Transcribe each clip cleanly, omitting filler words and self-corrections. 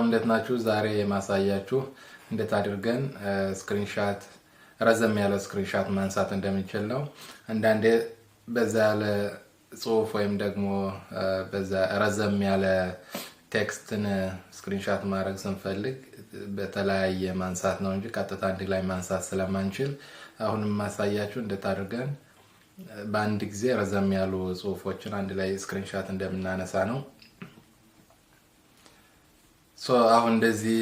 እንዴት ናችሁ? ዛሬ ማሳያችሁ እንዴት አድርገን ስክሪንሻት ረዘም ያለ ስክሪንሻት ማንሳት እንደምንችል ነው። አንዳንዴ በዛ ያለ ጽሁፍ ወይም ደግሞ በዛ ረዘም ያለ ቴክስትን ስክሪንሻት ማድረግ ስንፈልግ በተለያየ ማንሳት ነው እንጂ ቀጥታ አንድ ላይ ማንሳት ስለማንችል አሁንም ማሳያችሁ እንዴት አድርገን በአንድ ጊዜ ረዘም ያሉ ጽሁፎችን አንድ ላይ ስክሪንሻት እንደምናነሳ ነው። አሁን እንደዚህ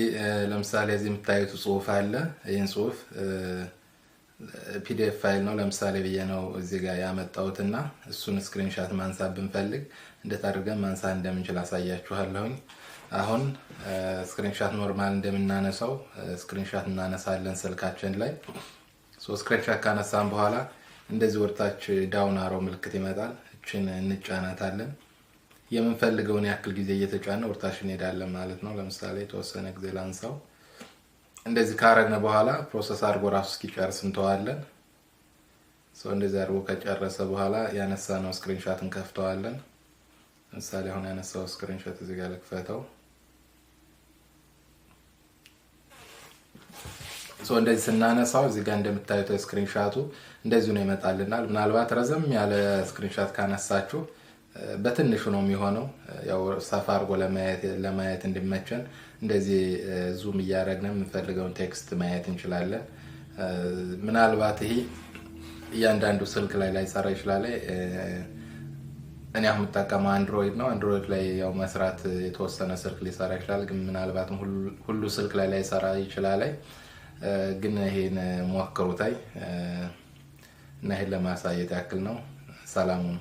ለምሳሌ እዚህ የምታዩት ጽሁፍ አለ። ይሄን ጽሁፍ ፒዲኤፍ ፋይል ነው ለምሳሌ ብዬ ነው እዚህ ጋር ያመጣሁትና እሱን ስክሪንሻት ማንሳት ብንፈልግ እንዴት አድርገን ማንሳት እንደምንችል አሳያችኋለሁ። አሁን ስክሪንሻት ኖርማል እንደምናነሳው ስክሪንሻት እናነሳለን ስልካችን ላይ። ስክሪንሻት ካነሳን በኋላ እንደዚህ ወርታች ዳውን አሮ ምልክት ይመጣል። እቺን እንጫናታለን። የምንፈልገውን ያክል ጊዜ እየተጫነ ወርታሽ እንሄዳለን ማለት ነው። ለምሳሌ ተወሰነ ጊዜ ላንሳው። እንደዚህ ካረግነ በኋላ ፕሮሰስ አድርጎ ራሱ እስኪጨርስ እንተዋለን። እንደዚህ አድርጎ ከጨረሰ በኋላ ያነሳነው ስክሪንሻት እንከፍተዋለን። ለምሳሌ አሁን ያነሳው ስክሪንሻት እዚህ ጋር ልክፈተው። እንደዚህ ስናነሳው እዚህ ጋር እንደምታዩት ስክሪንሻቱ እንደዚህ ነው ይመጣልናል። ምናልባት ረዘም ያለ ስክሪንሻት ካነሳችሁ በትንሹ ነው የሚሆነው። ያው ሰፋ አድርጎ ለማየት እንዲመቸን እንደዚህ ዙም እያደረግን የምንፈልገውን ቴክስት ማየት እንችላለን። ምናልባት ይሄ እያንዳንዱ ስልክ ላይ ላይሰራ ይችላል። እኔ አሁን የምጠቀመው አንድሮይድ ነው። አንድሮይድ ላይ ያው መስራት የተወሰነ ስልክ ሊሰራ ይችላል፣ ግን ምናልባትም ሁሉ ስልክ ላይ ላይሰራ ይችላል። ግን ይሄን ሞክሩታይ እና ይሄን ለማሳየት ያክል ነው። ሰላም ነው።